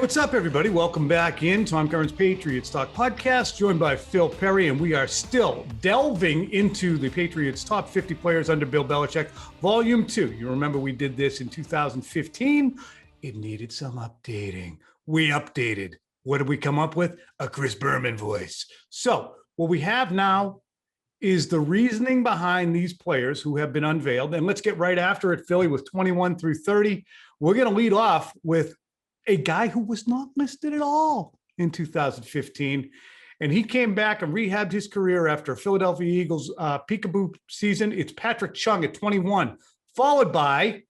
What's up, everybody? Welcome back in Tom Curran's Patriots Talk podcast, joined by Phil Perry, and we are still delving into the Patriots' top 50 players under Bill Belichick, Volume 2. You remember we did this in 2015. It needed some updating. We updated. What did we come up with? A Chris Berman voice. So what we have now is the reasoning behind these players who have been unveiled. And let's get right after it, Philly, with 21 through 30. We're going to lead off with a guy who was not listed at all in 2015. And he came back and rehabbed his career after Philadelphia Eagles peekaboo season. It's Patrick Chung at 21, followed by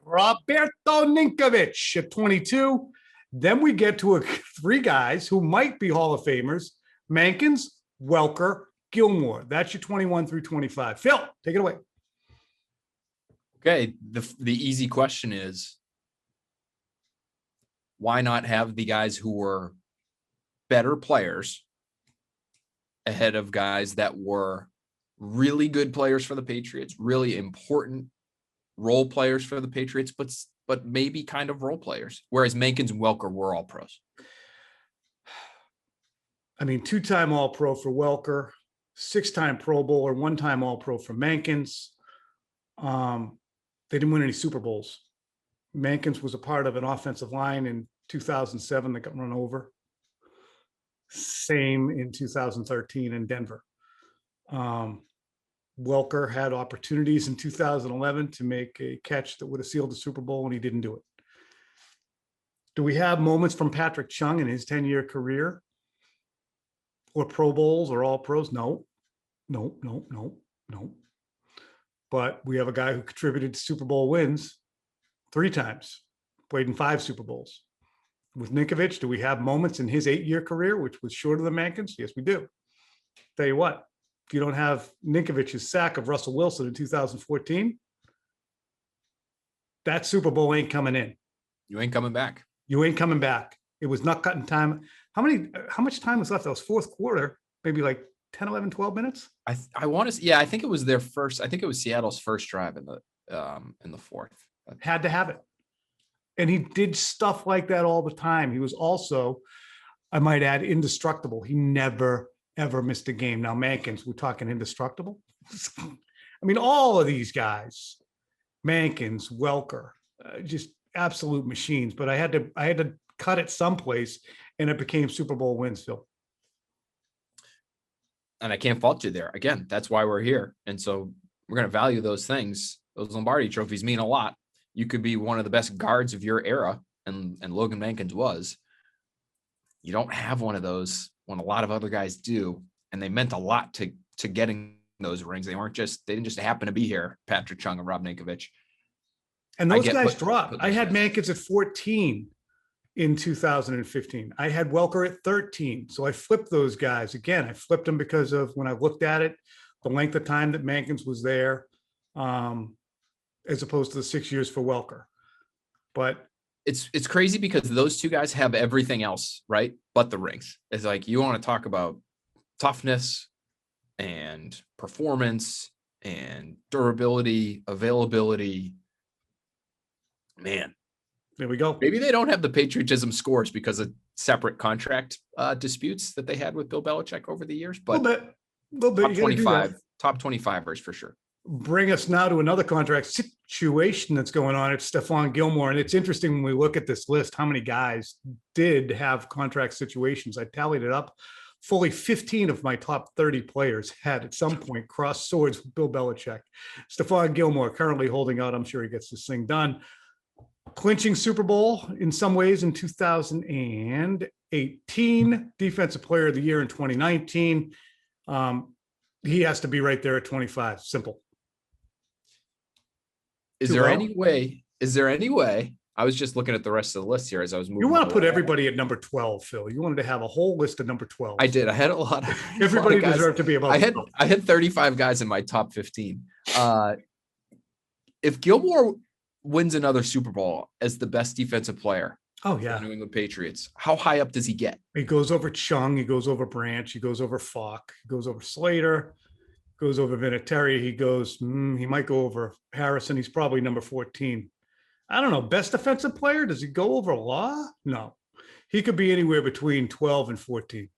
Roberto Ninkovich at 22. Then we get to three guys who might be Hall of Famers: Mankins, Welker, Gilmore. That's your 21 through 25. Phil, take it away. Okay, the easy question is, why not have the guys who were better players ahead of guys that were really good players for the Patriots, really important role players for the Patriots, but maybe kind of role players, whereas Mankins and Welker were all pros? I mean, two-time All-Pro for Welker, six-time Pro Bowler, one-time All-Pro for Mankins. They didn't win any Super Bowls. Mankins was a part of an offensive line in 2007 that got run over. Same in 2013 in Denver. Welker had opportunities in 2011 to make a catch that would have sealed the Super Bowl, and he didn't do it. Do we have moments from Patrick Chung in his 10-year career, or Pro Bowls or All Pros? No. But we have a guy who contributed to Super Bowl wins 3 times, played in 5 Super Bowls. With Ninkovich, do we have moments in his 8-year career, which was shorter than Mankins? Yes, we do. Tell you what, if you don't have Ninkovich's sack of Russell Wilson in 2014, that Super Bowl ain't coming in. You ain't coming back. You ain't coming back. It was not cutting time. How much time was left? That was fourth quarter, maybe like 10, 11, 12 minutes. I want to. Yeah, I think it was their first. I think it was Seattle's first drive in the fourth. Had to have it. And he did stuff like that all the time. He was also, I might add, indestructible. He never, ever missed a game. Now, Mankins, we're talking indestructible. I mean, all of these guys, Mankins, Welker, just absolute machines. But I had to cut it someplace, and it became Super Bowl wins, Phil. And I can't fault you there. Again, that's why we're here. And so we're going to value those things. Those Lombardi trophies mean a lot. You could be one of the best guards of your era, and Logan Mankins was. You don't have one of those when a lot of other guys do, and they meant a lot to getting those rings. They didn't just happen to be here, Patrick Chung and Rob Ninkovich. And those guys dropped. I had Mankins at 14 in 2015. I had Welker at 13. So I flipped those guys. Again, I flipped them because of, when I looked at it, the length of time that Mankins was there, as opposed to the 6 years for Welker. But it's crazy because those two guys have everything else, right? But the rings. It's like, you want to talk about toughness and performance and durability, availability. Man, there we go. Maybe they don't have the patriotism scores because of separate contract disputes that they had with Bill Belichick over the years, but a little bit. Top 25ers for sure. Bring us now to another contract situation that's going on. It's Stephon Gilmore. And it's interesting when we look at this list, how many guys did have contract situations. I tallied it up. Fully 15 of my top 30 players had at some point crossed swords with Bill Belichick. Stephon Gilmore currently holding out. I'm sure he gets this thing done. Clinching Super Bowl in some ways in 2018. Defensive Player of the Year in 2019. He has to be right there at 25. Simple. Is there any way? I was just looking at the rest of the list here as I was moving. You want to put everybody at number 12, Phil. You wanted to have a whole list of number 12. I did. I had a lot of everybody deserved to be above. I had 35 guys in my top 15. If Gilmore wins another Super Bowl as the best defensive player, oh yeah, New England Patriots, how high up does he get? He goes over Chung, he goes over Branch, he goes over Falk, he goes over Slater, goes over Vinatieri, he might go over Harrison. He's probably number 14. I don't know, best defensive player? Does he go over Law? No. He could be anywhere between 12 and 14.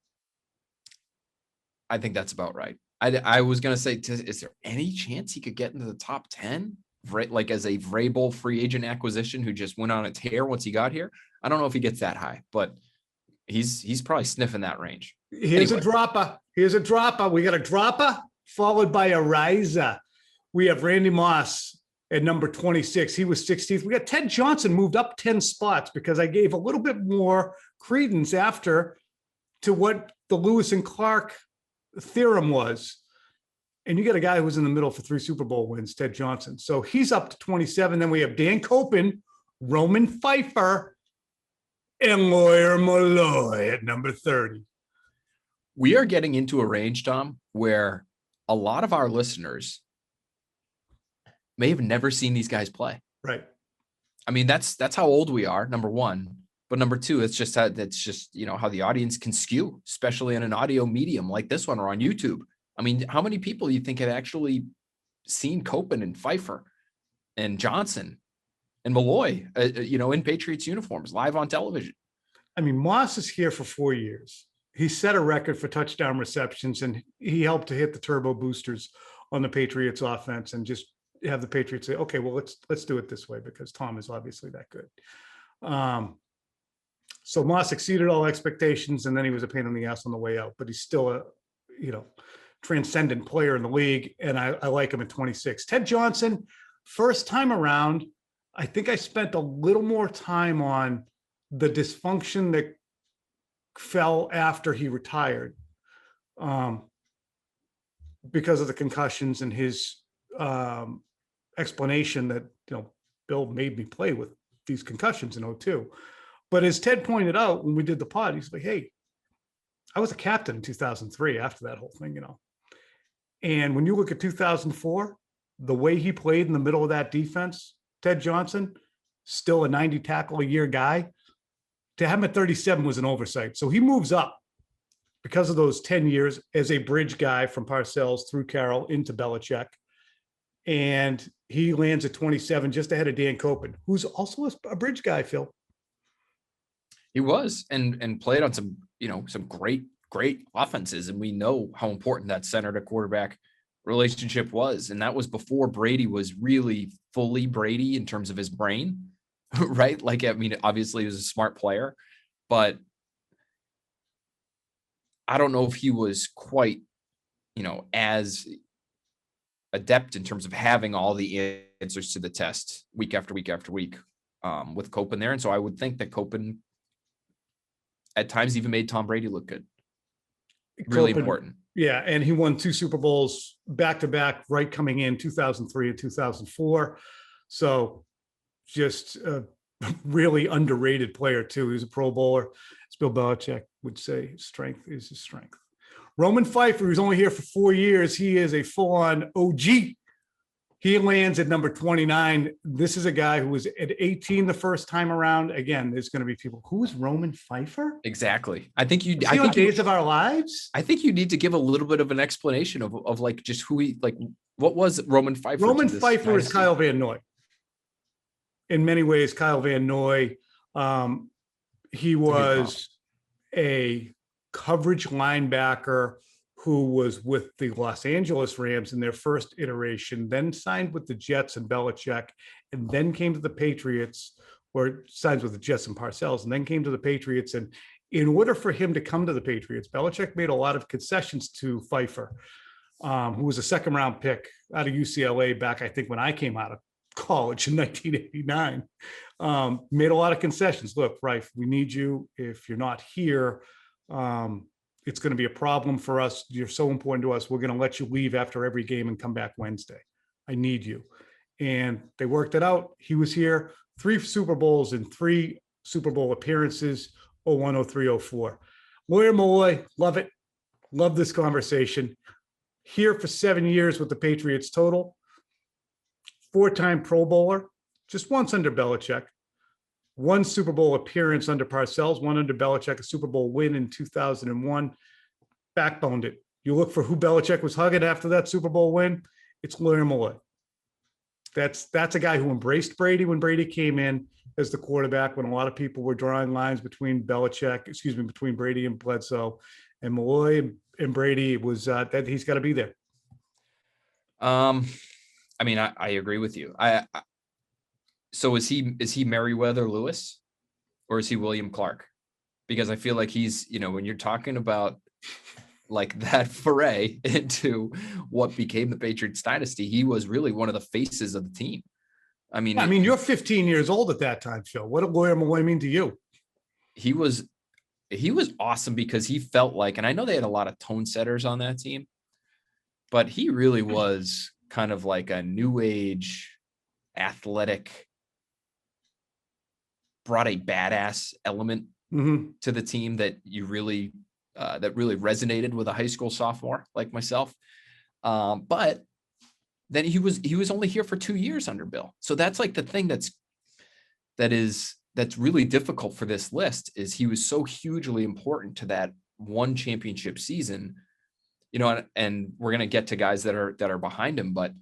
I think that's about right. I was going to say, is there any chance he could get into the top 10? Like as a Vrabel free agent acquisition who just went on a tear once he got here? I don't know if he gets that high, but he's probably sniffing that range. Here's a dropper. Here's a dropper. We got a dropper followed by a riser. We have Randy Moss at number 26. He was 16th. We got Ted Johnson moved up 10 spots because I gave a little bit more credence after to what the Lewis and Clark theorem was. And you got a guy who was in the middle for 3 Super Bowl wins, Ted Johnson. So he's up to 27. Then we have Dan Copen, Roman Pfeiffer, and Lawyer Malloy at number 30. We are getting into a range, Tom, where a lot of our listeners may have never seen these guys play. Right. I mean, that's how old we are, number one. But number two, it's just how the audience can skew, especially in an audio medium like this one or on YouTube. I mean, how many people do you think have actually seen Copen and Pfeiffer and Johnson and Malloy, in Patriots uniforms live on television? I mean, Moss is here for 4 years. He set a record for touchdown receptions, and he helped to hit the turbo boosters on the Patriots offense and just have the Patriots say, okay, well, let's do it this way because Tom is obviously that good. So Moss exceeded all expectations, and then he was a pain in the ass on the way out, but he's still a, transcendent player in the league. And I like him at 26. Ted Johnson, first time around, I think I spent a little more time on the dysfunction that fell after he retired because of the concussions and his explanation that, Bill made me play with these concussions in 2002. But as Ted pointed out, when we did the pod, he's like, hey, I was a captain in 2003 after that whole thing, And when you look at 2004, the way he played in the middle of that defense, Ted Johnson, still a 90 tackle a year guy, to have him at 37 was an oversight. So he moves up because of those 10 years as a bridge guy from Parcells through Carroll into Belichick. And he lands at 27, just ahead of Dan Copen, who's also a bridge guy, Phil. He was and played on some great offenses. And we know how important that center to quarterback relationship was. And that was before Brady was really fully Brady in terms of his brain, right? Obviously he was a smart player, but I don't know if he was quite, as adept in terms of having all the answers to the test week after week after week with Copen there. And so I would think that Copen at times even made Tom Brady look good. Really important. Yeah. And he won 2 Super Bowls back to back, right coming in 2003 and 2004. So just a really underrated player too. He's a Pro Bowler. As Bill Belichick would say, his strength is his strength. Roman Pfeiffer, who's only here for 4 years. He is a full-on OG. He lands at number 29. This is a guy who was at 18 the first time around. Again, there's going to be people. Who is Roman Pfeiffer? Exactly. I think Days of Our Lives. I think you need to give a little bit of an explanation of like just who he like. What was Roman Pfeiffer? Roman Pfeiffer is Kyle Van Noy. In many ways, Kyle Van Noy. He was a coverage linebacker who was with the Los Angeles Rams in their first iteration, then signed with the Jets and Belichick, and then came to the Patriots, or signs with the Jets and Parcells, and then came to the Patriots. And in order for him to come to the Patriots, Belichick made a lot of concessions to Pfeiffer, who was a second-round pick out of UCLA back, I think, when I came out of college in 1989. Made a lot of concessions. Look, Reif, we need you. If you're not here, it's going to be a problem for us. You're so important to us. We're going to let you leave after every game and come back Wednesday. I need you. And they worked it out. He was here 3 Super Bowls and 3 Super Bowl appearances, 01, 03, 04. Lawyer Malloy, love it. Love this conversation. Here for 7 years with the Patriots total. 4-time Pro Bowler, just once under Belichick. 1 Super Bowl appearance under Parcells, 1 under Belichick, a Super Bowl win in 2001. Backboned it. You look for who Belichick was hugging after that Super Bowl win, it's Lawyer Malloy. That's a guy who embraced Brady when Brady came in as the quarterback, when a lot of people were drawing lines between between Brady and Bledsoe, and Malloy and Brady. Was that he's got to be there. I mean, I agree with you. So is he Meriwether Lewis, or is he William Clark? Because I feel like he's, when you're talking about like that foray into what became the Patriots dynasty, he was really one of the faces of the team. I mean, you're 15 years old at that time, Phil. What did Lawyer Malloy mean to you? He was awesome because he felt like, and I know they had a lot of tone setters on that team, but he really was kind of like a new age athletic, brought a badass element to the team that really resonated with a high school sophomore like myself. But then he was only here for 2 years under Bill. So that's like the thing that's really difficult for this list, is he was so hugely important to that one championship season, and we're going to get to guys that are behind him. But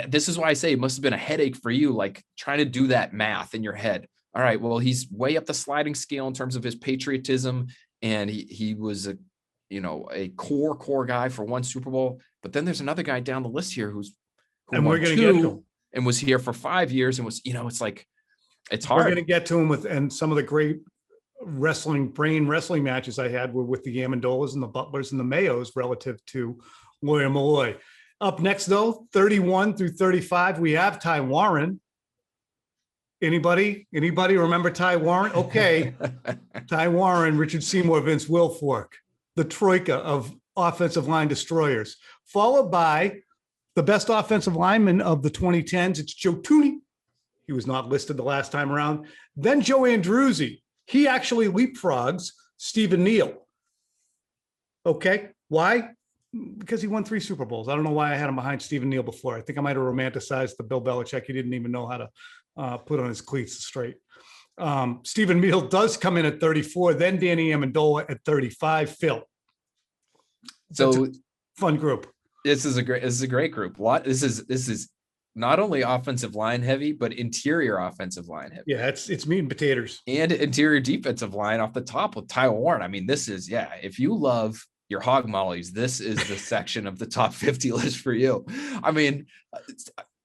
this is why I say it must have been a headache for you, like trying to do that math in your head. All right, well, he's way up the sliding scale in terms of his patriotism, and he was a core guy for one Super Bowl. But then there's another guy down the list here who we're going to get to him, and was here for 5 years, and was, it's like, it's hard. We're going to get to him and some of the great wrestling matches I had were with the Amendolas and the Butlers and the Mayos relative to Lawyer Malloy. Up next, though, 31 through 35, we have Ty Warren. Anybody remember Ty Warren? Okay. Ty Warren, Richard Seymour, Vince Wilfork, the troika of offensive line destroyers, followed by the best offensive lineman of the 2010s. It's Joe Thuney. He was not listed the last time around. Then Joe Andruzzi. He actually leapfrogs Stephen Neal. Okay. Why? Because he won 3 Super Bowls. I don't know why I had him behind Stephen Neal before. I think I might have romanticized the Bill Belichick. He didn't even know how to put on his cleats straight. Stephen Neal does come in at 34. Then Danny Amendola at 35. Phil. So fun group. This is a great group. This is not only offensive line heavy, but interior offensive line heavy. Yeah, it's meat and potatoes. And interior defensive line off the top with Ty Warren. I mean, this is, if you love your hog mollies, this is the section of the top 50 list for you. I mean,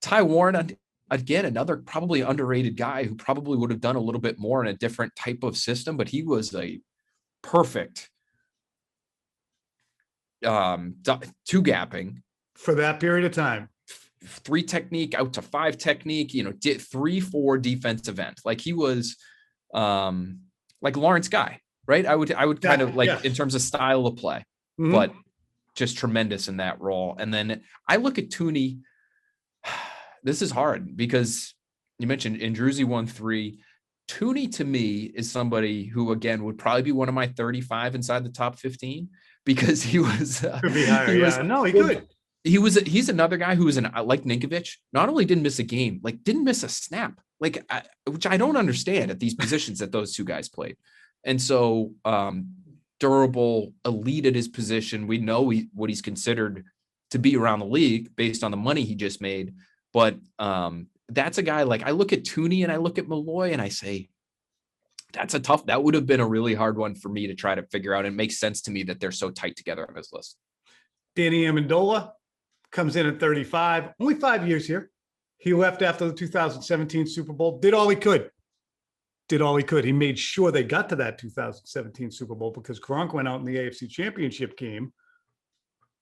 Ty Warren, again, another probably underrated guy who probably would have done a little bit more in a different type of system, but he was a perfect two gapping for that period of time. 3 technique out to 5 technique, did 3-4 defensive end. Like he was like Lawrence Guy, right? I would kind of like in terms of style of play, but just tremendous in that role. And then I look at Thuney. This is hard because you mentioned Andruzzi won 3. Thuney to me is somebody who, again, would probably be one of my 35 inside the top 15 because he was could be higher. He could. He's another guy who was like Ninkovich, not only didn't miss a game, like didn't miss a snap, like which I don't understand at these positions that those two guys played. And so durable, elite at his position. We know what he's considered to be around the league based on the money he just made. But that's a guy, like I look at Thuney and I look at Malloy and I say, that would have been a really hard one for me to try to figure out. It makes sense to me that they're so tight together on this list. Danny Amendola comes in at 35, only 5 years here. He left after the 2017 Super Bowl, did all he could. He made sure they got to that 2017 Super Bowl because Gronk went out in the AFC Championship game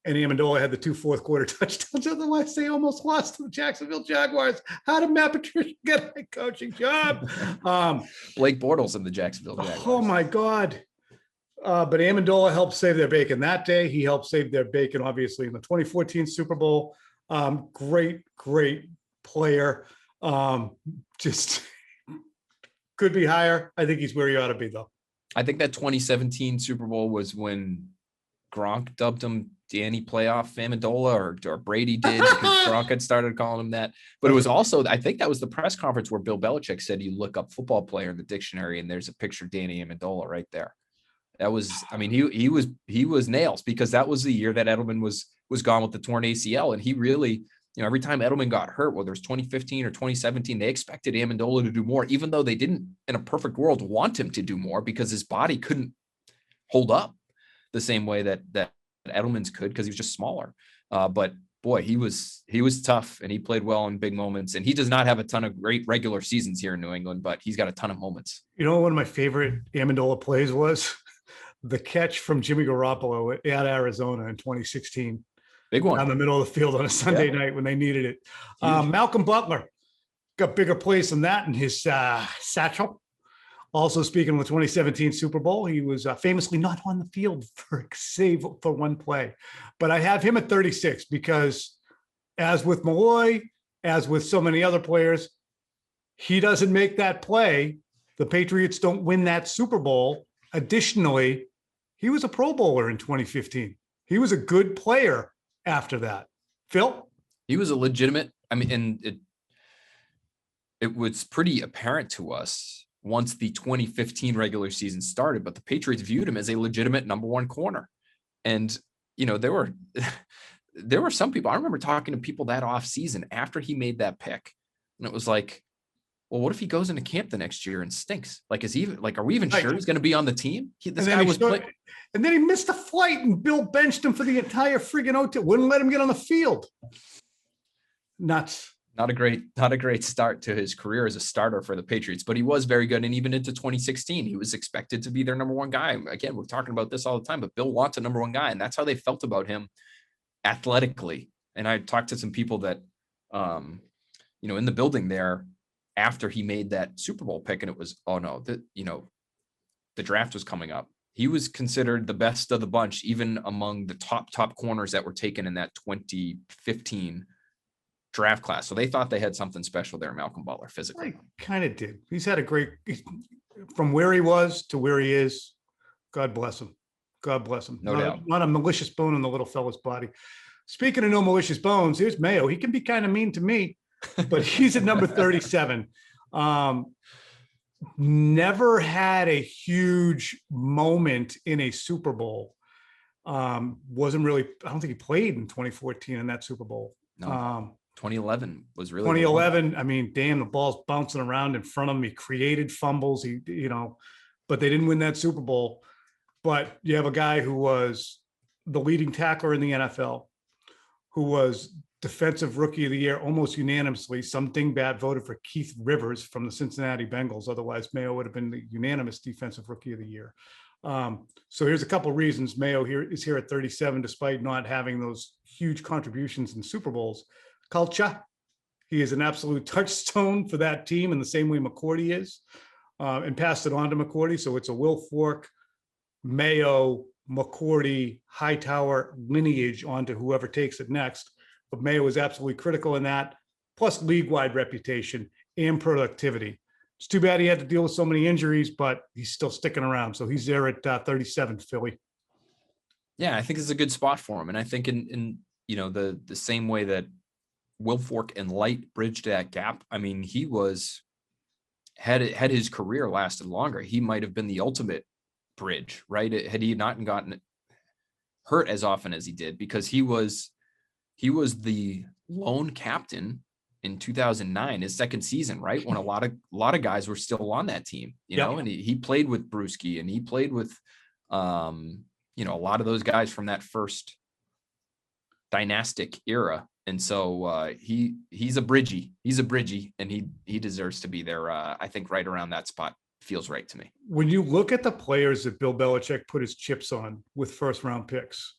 and Amendola had the 2 fourth-quarter touchdowns. Otherwise, they almost lost to the Jacksonville Jaguars. How did Matt Patricia get a head coaching job? Blake Bortles in the Jacksonville Jaguars. Oh, my God. But Amendola helped save their bacon that day. He helped save their bacon, obviously, in the 2014 Super Bowl. Great player. Just could be higher. I think he's where he ought to be, though. I think that 2017 Super Bowl was when Gronk dubbed him Danny Playoff Amendola, or Brady did because Gronk had started calling him that. But it was also, I think that was the press conference where Bill Belichick said you look up football player in the dictionary and there's a picture of Danny Amendola right there. That was, I mean, he was nails because that was the year that Edelman was was gone with the torn ACL. And he really, every time Edelman got hurt, whether it was 2015 or 2017, they expected Amendola to do more, even though they didn't, in a perfect world, want him to do more because his body couldn't hold up the same way that Edelman's could, because he was just smaller. But boy, he was tough, and he played well in big moments. And he does not have a ton of great regular seasons here in New England, but he's got a ton of moments. One of my favorite Amendola plays was the catch from Jimmy Garoppolo at Arizona in 2016. Big one. Down the middle of the field on a Sunday night when they needed it. Malcolm Butler got bigger plays than that in his satchel. Also, speaking of the 2017 Super Bowl, he was famously not on the field save for one play. But I have him at 36 because, as with Malloy, as with so many other players, he doesn't make that play. The Patriots don't win that Super Bowl. Additionally, he was a Pro Bowler in 2015. He was a good player after that. Phil? He was a legitimate, and it was pretty apparent to us once the 2015 regular season started, but the Patriots viewed him as a legitimate number one corner. And, there were some people, I remember talking to people that off season after he made that pick. And it was like, well, what if he goes into camp the next year and stinks? Like, are we even sure he's going to be on the team? This guy was playing. And then he missed a flight and Bill benched him for the entire friggin' OT. Wouldn't let him get on the field. Nuts. Not a great start to his career as a starter for the Patriots, but he was very good. And even into 2016, he was expected to be their number one guy. Again, we're talking about this all the time, but Bill wants a number one guy, and that's how they felt about him athletically. And I talked to some people that, in the building there after he made that Super Bowl pick, and it was, the draft was coming up. He was considered the best of the bunch, even among the top corners that were taken in that 2015 draft class. So they thought they had something special there, Malcolm Butler, physically. I kind of did. He's had from where he was to where he is. God bless him. God bless him. No doubt. Not a malicious bone in the little fella's body. Speaking of no malicious bones, here's Mayo. He can be kind of mean to me, but he's at number 37. Never had a huge moment in a Super Bowl. Wasn't really, I don't think he played in 2014 in that Super Bowl. No. 2011 was really 2011. Damn, the ball's bouncing around in front of him. He created fumbles. But they didn't win that Super Bowl. But you have a guy who was the leading tackler in the NFL, who was Defensive Rookie of the Year almost unanimously. Some dingbat voted for Keith Rivers from the Cincinnati Bengals. Otherwise, Mayo would have been the unanimous Defensive Rookie of the Year. So here's a couple reasons Mayo is here at 37, despite not having those huge contributions in Super Bowls. Culture. He is an absolute touchstone for that team in the same way McCourty is, and passed it on to McCourty. So it's a Will Fork, Mayo, McCourty, Hightower lineage onto whoever takes it next. But Mayo is absolutely critical in that, plus league-wide reputation and productivity. It's too bad he had to deal with so many injuries, but he's still sticking around. So he's there at 37, Philly. Yeah, I think it's a good spot for him. And I think in the same way that Will Fork and Light bridged that gap. He had his career lasted longer, he might have been the ultimate bridge, right? Had he not gotten hurt as often as he did, because he was the lone captain in 2009, his second season, right? When a lot of guys were still on that team, and he played with Bruschi, and he played with, a lot of those guys from that first dynastic era. And so he's a bridgie, and he deserves to be there. I think right around that spot feels right to me. When you look at the players that Bill Belichick put his chips on with first round picks,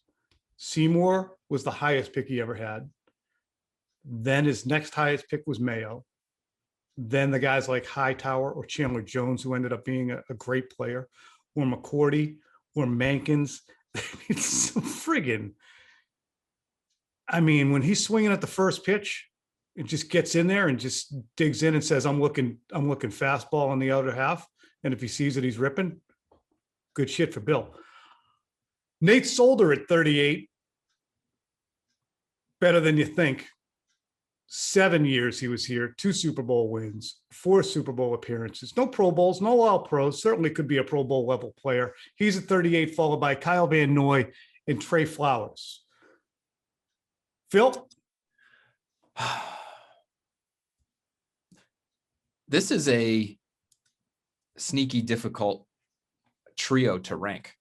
Seymour was the highest pick he ever had. Then his next highest pick was Mayo. Then the guys like Hightower or Chandler Jones, who ended up being a great player, or McCourty or Mankins. It's so friggin'. When he's swinging at the first pitch, it just gets in there and just digs in and says, I'm looking fastball on the other half. And if he sees it, he's ripping. Good shit for Bill. Nate Solder at 38. Better than you think. 7 years he was here, 2 Super Bowl wins, 4 Super Bowl appearances, no Pro Bowls, no All-Pros, certainly could be a Pro Bowl level player. He's at 38, followed by Kyle Van Noy and Trey Flowers. Phil? This is a sneaky, difficult trio to rank,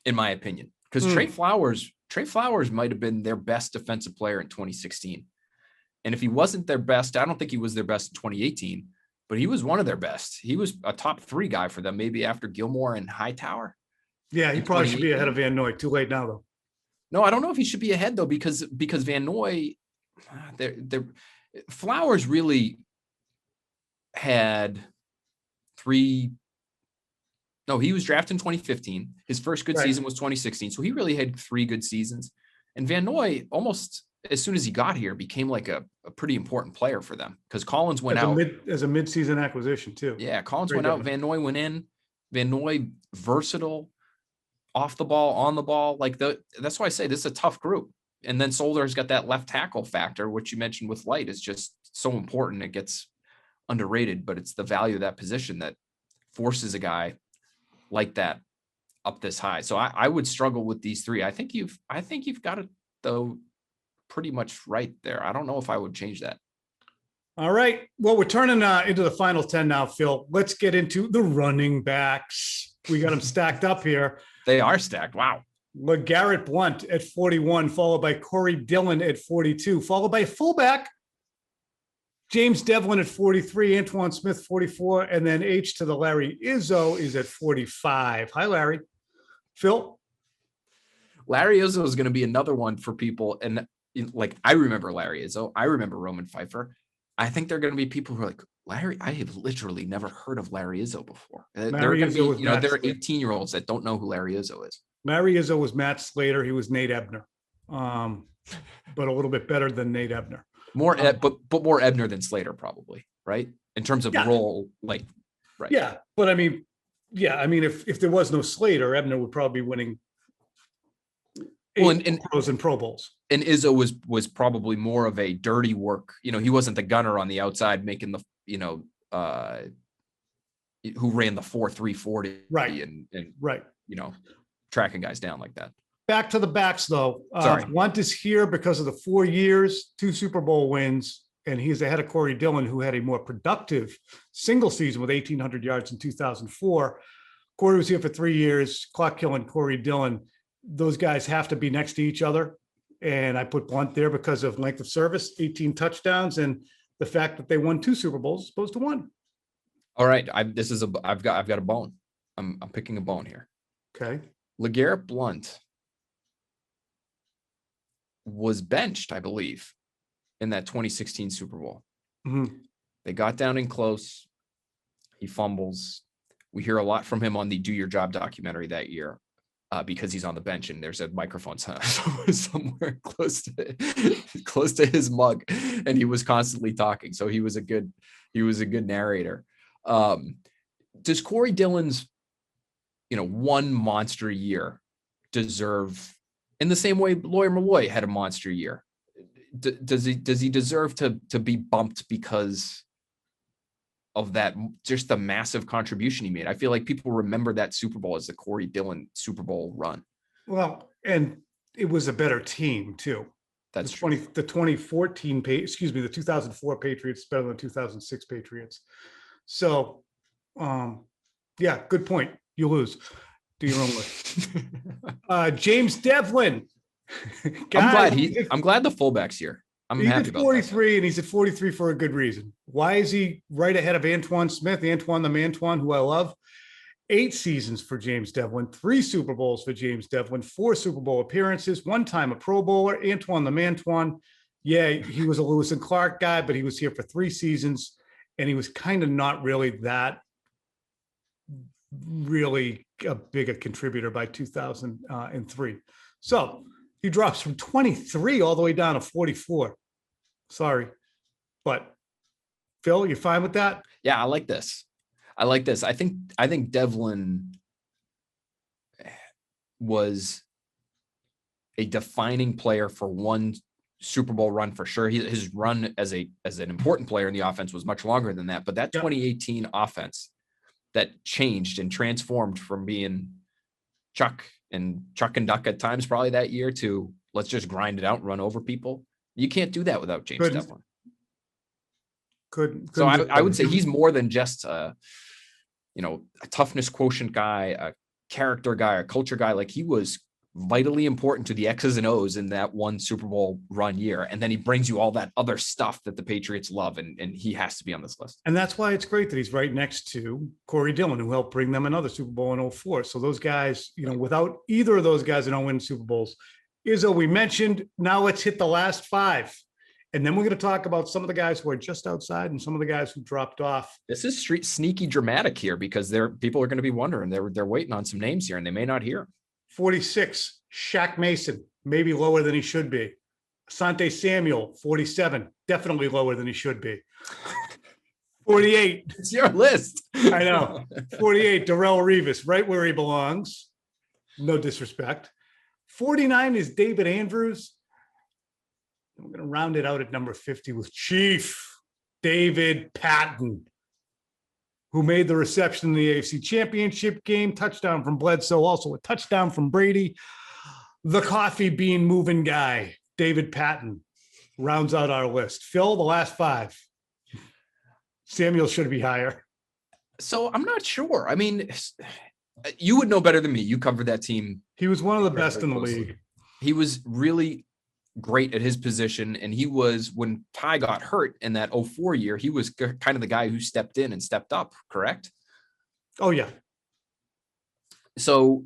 in my opinion, because Trey Flowers might have been their best defensive player in 2016. And if he wasn't their best, I don't think he was their best in 2018, but he was one of their best. He was a top 3 guy for them, maybe after Gilmore and Hightower. Yeah, he probably should be ahead of Van Noy. Too late now, though. No, I don't know if he should be ahead, though, because Van Noy, Flowers really had 3. No, he was drafted in 2015. His first good season was 2016. So he really had 3 good seasons. And Van Noy, almost as soon as he got here, became like a pretty important player for them, because Collins went out as a mid-season acquisition too. Yeah, Collins went out. Van Noy went in. Van Noy, versatile, off the ball, on the ball. That's why I say this is a tough group. And then Solder's got that left tackle factor, which you mentioned with Light, is just so important. It gets underrated, but it's the value of that position that forces a guy like that up this high. So I would struggle with these 3. I think you've got it though pretty much right there. I don't know if I would change that. All right. Well, we're turning into the final 10 now, Phil. Let's get into the running backs. We got them stacked up here. They are stacked. Wow. LeGarrette Blount at 41, followed by Corey Dillon at 42, followed by fullback James Devlin at 43, Antoine Smith 44, and then H to the Larry Izzo is at 45. Hi, Larry. Phil? Larry Izzo is going to be another one for people. And I remember Larry Izzo. I remember Roman Pfeiffer. I think there are going to be people who are like, Larry, I have literally never heard of Larry Izzo before. There are going to be, there are 18-year-olds that don't know who Larry Izzo is. Larry Izzo was Matt Slater. He was Nate Ebner, but a little bit better than Nate Ebner. But more Ebner than Slater, probably, right? In terms of role, right. Yeah, but I mean, if there was no Slater, Ebner would probably be winning pros and Pro Bowls. And Izzo was probably more of a dirty work. He wasn't the gunner on the outside making the, who ran the 4.340, right, and right, tracking guys down like that. Back to the backs, though. Sorry. Blount is here because of the 4 years, 2 Super Bowl wins, and he's ahead of Corey Dillon, who had a more productive single season with 1,800 yards in 2004. Corey was here for 3 years. Clock killing Corey Dillon. Those guys have to be next to each other, and I put Blount there because of length of service, 18 touchdowns, and the fact that they won 2 Super Bowls as opposed to 1. All right, I've got a bone. I'm picking a bone here. Okay. LeGarrette Blount was benched, I believe, in that 2016 Super Bowl. Mm-hmm. They got down in close. He fumbles. We hear a lot from him on the Do Your Job documentary that year because he's on the bench and there's a microphone somewhere close to his mug, and he was constantly talking. So he was a good narrator. Does Corey Dillon's, one monster year deserve, in the same way Lawyer Malloy had a monster year, does he deserve to be bumped because of that, just the massive contribution he made? I feel like people remember that Super Bowl as the Corey Dillon Super Bowl run. Well, and it was a better team too. That's the 2014, the 2004 Patriots better than the 2006 Patriots. So, yeah, good point. You lose. Do your own way. James Devlin. I'm glad the fullback's here. I'm happy about 43, and he's at 43 for a good reason. Why is he right ahead of Antoine Smith, Antoine the Mantoine, who I love? 8 seasons for James Devlin, 3 Super Bowls for James Devlin, 4 Super Bowl appearances, 1 time a Pro Bowler. Antoine the Mantoine, yeah, he was a Lewis and Clark guy, but he was here for 3 seasons, and he was kind of not really a big a contributor by 2003. So he drops from 23 all the way down to 44. Sorry, but Phil, you fine with that? Yeah, I like this. I think Devlin was a defining player for one Super Bowl run for sure. His run as an important player in the offense was much longer than that. But that 2018 offense that changed and transformed from being Chuck and Duck at times probably that year to let's just grind it out and run over people. You can't do that without James Devlin. So I would say he's more than just a toughness quotient guy, a character guy, a culture guy. Like, he was vitally important to the X's and O's in that one Super Bowl run year. And then he brings you all that other stuff that the Patriots love. And he has to be on this list. And that's why it's great that he's right next to Corey Dillon, who helped bring them another Super Bowl in 2004. So those guys, without either of those guys that don't win Super Bowls, Izzo, we mentioned, now let's hit the last 5. And then we're going to talk about some of the guys who are just outside and some of the guys who dropped off. This is sneaky dramatic here, because people are going to be wondering. They're waiting on some names here, and they may not hear. 46, Shaq Mason, maybe lower than he should be. Asante Samuel, 47, definitely lower than he should be. 48. It's your list. I know. 48, Darrelle Revis, right where he belongs. No disrespect. 49 is David Andrews. We're going to round it out at number 50 with Chief David Patton, who made the reception in the AFC Championship game. Touchdown from Bledsoe, also a touchdown from Brady. The coffee bean moving guy, David Patton, rounds out our list. Phil, the last 5. Samuel should be higher. So I'm not sure. I mean, you would know better than me. You covered that team. He was one of the best in the league. He was really great at his position. And he was, when Ty got hurt in that 2004 year, he was kind of the guy who stepped in and stepped up, correct? Oh, yeah. So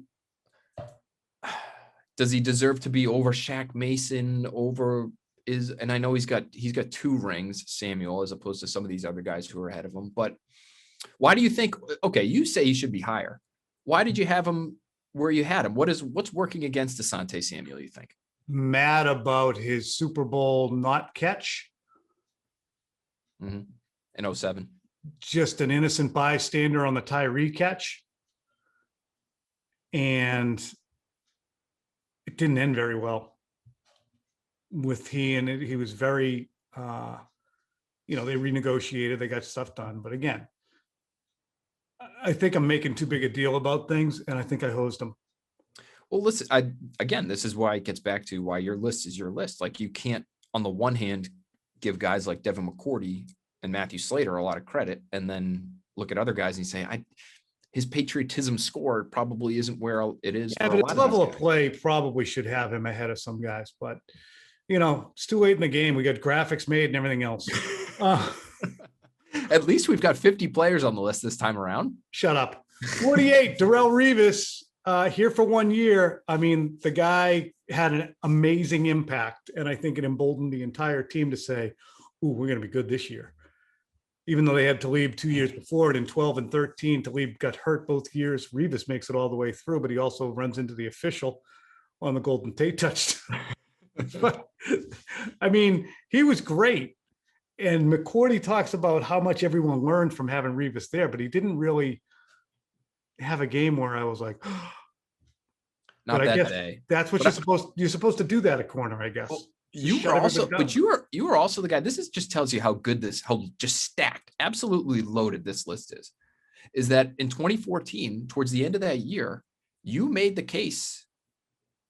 does he deserve to be over Shaq Mason, and I know he's got 2 rings, Samuel, as opposed to some of these other guys who are ahead of him. But why do you think, okay, you say he should be higher. Why did you have him where you had him? What's working against Asante Samuel, you think? Mad about his Super Bowl not catch. Mm-hmm. In 2007. Just an innocent bystander on the Tyree catch. And it didn't end very well with he was very, they renegotiated, they got stuff done. But again, I think I'm making too big a deal about things, and I think I hosed him. Well, listen, this is why it gets back to why your list is your list. Like, you can't, on the one hand, give guys like Devin McCourty and Matthew Slater a lot of credit, and then look at other guys and say, his patriotism score probably isn't where it is. Yeah, but his level of play probably should have him ahead of some guys. But, it's too late in the game. We got graphics made and everything else. At least we've got 50 players on the list this time around. Shut up. 48, Darrelle Revis. Here for 1 year. I mean, the guy had an amazing impact, and I think it emboldened the entire team to say, "Ooh, we're going to be good this year." Even though they had Talib 2 years before it in 12 and 13, Talib got hurt both years. Revis makes it all the way through, but he also runs into the official on the Golden Tate touchdown. But, I mean, he was great. And McCourty talks about how much everyone learned from having Revis there, but he didn't really have a game where I was like, not but that I guess day. That's what you're supposed to do that at corner, I guess. Well, you were also the guy. This just tells you how just stacked, absolutely loaded this list is that in 2014, towards the end of that year, you made the case.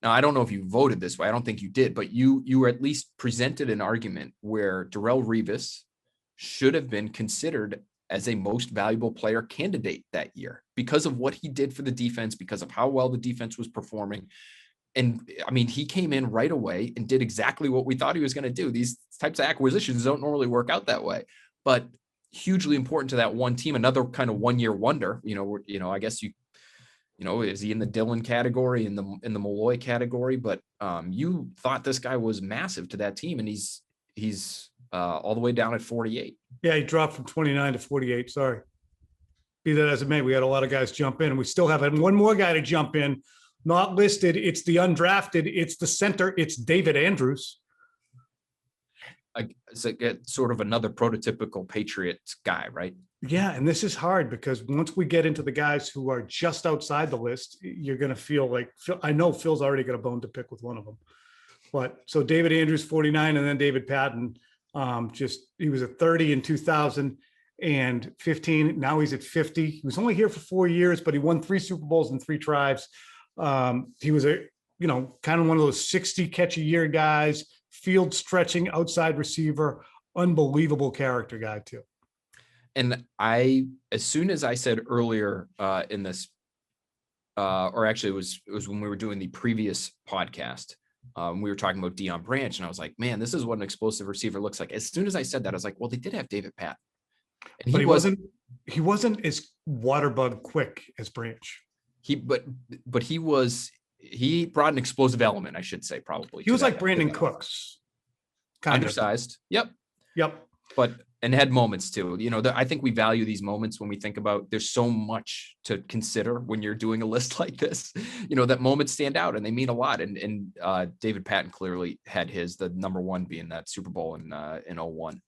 Now, I don't know if you voted this way. I don't think you did, but you were at least presented an argument where Darrelle Revis should have been considered as a most valuable player candidate that year because of what he did for the defense, because of how well the defense was performing. And I mean, he came in right away and did exactly what we thought he was going to do. These types of acquisitions don't normally work out that way, but hugely important to that one team. Another kind of 1 year wonder, I guess is he in the Dillon category, in the Malloy category? But you thought this guy was massive to that team, and he's all the way down at 48. Yeah, he dropped from 29 to 48. Sorry. Be that as it may, we had a lot of guys jump in, and we still have one more guy to jump in. Not listed. It's the undrafted. It's the center. It's David Andrews. It's sort of another prototypical Patriots guy, right? Yeah, and this is hard because once we get into the guys who are just outside the list, you're going to feel like I know Phil's already got a bone to pick with one of them. But so David Andrews, 49, and then David Patton, he was at 30 in 2015. Now he's at 50. He was only here for 4 years, but he won 3 Super Bowls in 3 tribes. He was kind of one of those 60 catch a year guys, field stretching outside receiver, unbelievable character guy too. And as soon as I said earlier in this, or actually it was when we were doing the previous podcast, we were talking about Deion Branch, and I was like, man, this is what an explosive receiver looks like. As soon as I said that, I was like, well, they did have David Patton. And he wasn't as waterbug quick as Branch. He brought an explosive element, I should say, probably. He was like Brandon Cooks. Undersized. Yep. And had moments too. I think we value these moments when we think about there's so much to consider when you're doing a list like this, that moments stand out and they mean a lot. And David Patton clearly had the number one being that Super Bowl in 01.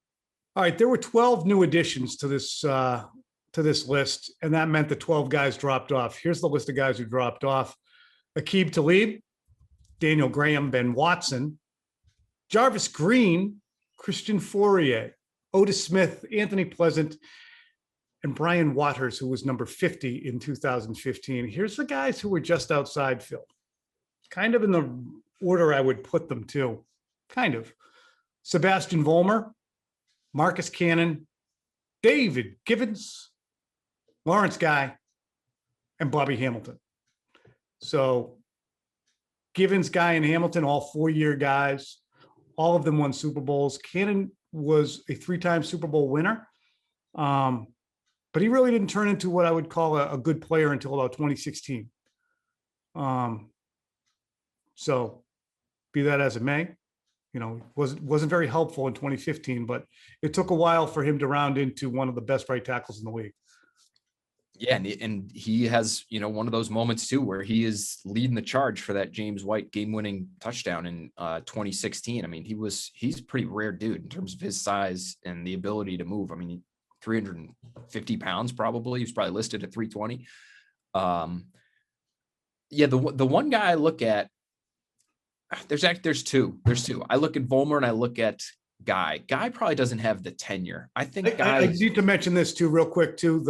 All right. There were 12 new additions to this list. And that meant the 12 guys dropped off. Here's the list of guys who dropped off: Aqib Talib, Daniel Graham, Ben Watson, Jarvis Green, Christian Fourier, Otis Smith, Anthony Pleasant, and Brian Waters, who was number 50 in 2015. Here's the guys who were just outside, Phil. Kind of in the order I would put them too. Kind of. Sebastian Vollmer, Marcus Cannon, David Givens, Lawrence Guy, and Bobby Hamilton. So Givens, Guy, and Hamilton, all 4-year guys. All of them won Super Bowls. Cannon was a 3-time Super Bowl winner. But he really didn't turn into what I would call a good player until about 2016. So be that as it may, wasn't very helpful in 2015, but it took a while for him to round into one of the best right tackles in the league. Yeah, and he has, one of those moments too where he is leading the charge for that James White game-winning touchdown in 2016. I mean, he's a pretty rare dude in terms of his size and the ability to move. I mean, 350 pounds probably. He was probably listed at 320. The one guy I look at, there's two. I look at Vollmer and I look at Guy. Guy probably doesn't have the tenure. I think I need to mention this too, real quick too.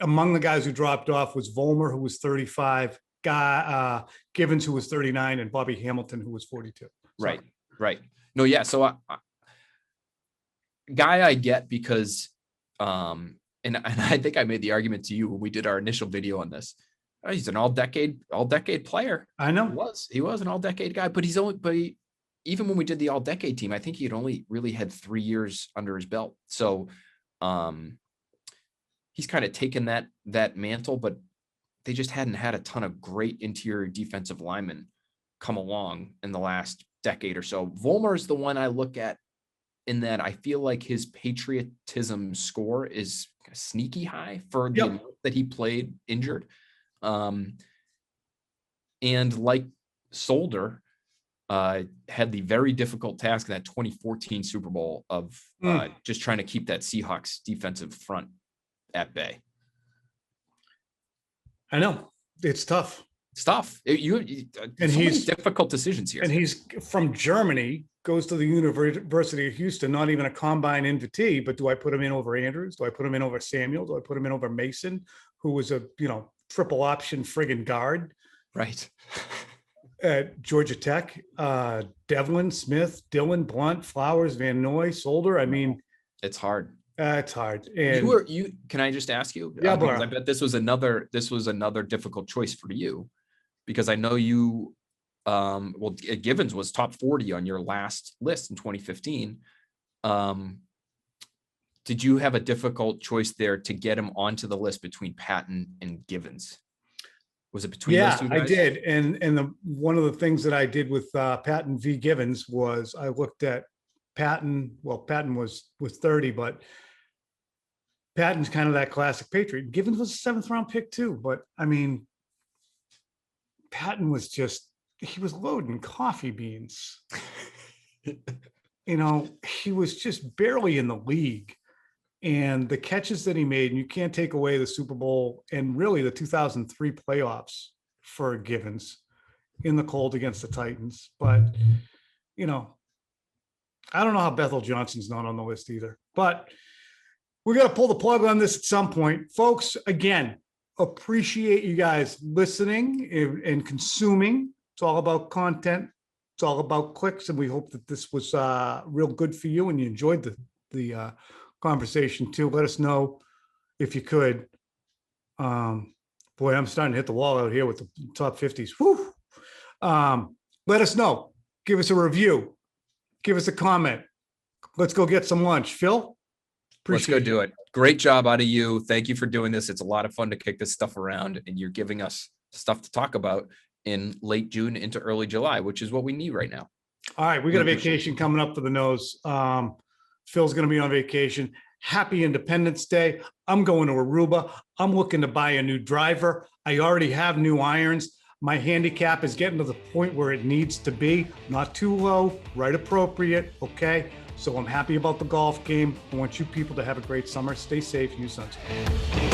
Among the guys who dropped off was Vollmer, who was 35, Givens, who was 39, and Bobby Hamilton, who was 42. Right. No, yeah. So Guy I get because, and I think I made the argument to you when we did our initial video on this. He's an all-decade player. I know. He was an all-decade guy, but even when we did the all-decade team, I think he had only really had 3 years under his belt. So, he's kind of taken that mantle, but they just hadn't had a ton of great interior defensive linemen come along in the last decade or so. Vollmer is the one I look at in that I feel like his patriotism score is sneaky high for the amount that he played injured. And like Solder, had the very difficult task in that 2014 Super Bowl of just trying to keep that Seahawks defensive front at bay. I know it's tough. And he's difficult decisions here. And he's from Germany, goes to the University of Houston, not even a combine invitee, but do I put him in over Andrews? Do I put him in over Samuel? Do I put him in over Mason, who was a, triple option friggin' guard? Right. At Georgia Tech, Devlin, Smith, Dillon, Blunt, Flowers, Van Noy, Solder. I mean, it's hard. It's hard. And can I just ask you? Yeah, because I bet this was another difficult choice for you, because I know you, Givens was top 40 on your last list in 2015. Did you have a difficult choice there to get him onto the list between Patton and Givens? Was it between those two guys? I did. And one of the things that I did with Patton v. Givens was I looked at Patton. Well, Patton was 30, but Patton's kind of that classic Patriot. Givens was a 7th round pick too. But I mean, Patton was he was loading coffee beans. He was just barely in the league. And the catches that he made, and you can't take away the Super Bowl and really the 2003 playoffs for Givens in the cold against the Titans. But, I don't know how Bethel Johnson's not on the list either. But we got to pull the plug on this at some point. Folks, again, appreciate you guys listening and consuming It's all about content. It's all about clicks, and we hope that this was real good for you and you enjoyed the conversation too. Let us know if you could. Boy, I'm starting to hit the wall out here with the top 50s. Whew. Let us know. Give us a review. Give us a comment. Let's go get some lunch. Phil? Let's go do it. Great job out of you. Thank you for doing this. It's a lot of fun to kick this stuff around, and you're giving us stuff to talk about in late June into early July, which is what we need right now. All right. We got a vacation coming up for the nose. Phil's going to be on vacation. Happy Independence Day. I'm going to Aruba. I'm looking to buy a new driver. I already have new irons. My handicap is getting to the point where it needs to be. Not too low, right appropriate. Okay. So I'm happy about the golf game. I want you people to have a great summer. Stay safe. Use sunscreen.